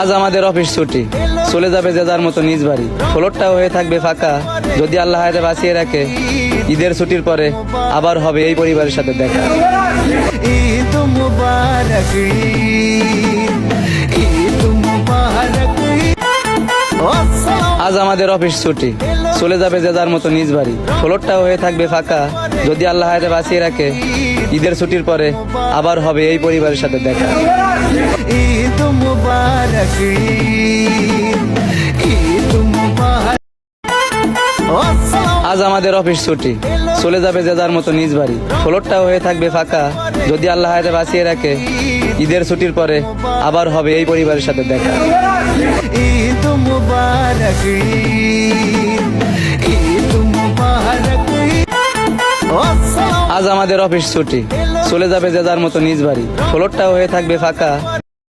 আজ আমাদের অফিস ছুটি, চলে যাবে যে যার মতো নিজ বাড়ি। ফ্লোরটাও হয়ে থাকবে ফাঁকা, যদি আল্লাহ হায়াতে বাঁচিয়ে রাখে। ঈদের ছুটির পরে আবার হবে এই পরিবারের সাথে দেখা। ঈদ মুবারক, ঈদ মুবারক। আজ আমাদের অফিস ছুটি, চলে যাবে যে যার মতো নিজ বাড়ি। ফ্লোরটাও হয়ে থাকবে ফাঁকা, যদি আল্লাহ হায়াতে বাঁচিয়ে রাখে। ঈদের ছুটির পরে আবার হবে এই পরিবারের সাথে দেখা। ঈদ মুবারক, ঈদ মুবারক। আজ আমাদের অফিস ছুটি, চলে যাবে যে যার মতো নিজ বাড়ি। ফ্লোরটাও হয়ে থাকবে ফাঁকা, যদি আল্লাহ হায়াতে বাঁচিয়ে রাখে। ঈদের ছুটির পরে আবার হবে এই পরিবারের সাথে দেখা। ঈদ মুবারক, ঈদ মুবারক। আজ আমাদের অফিস ছুটি, চলে যাবে যে যার মতো নিজ বাড়ি। ফ্লোরটাও হয়ে থাকবে ফাঁকা,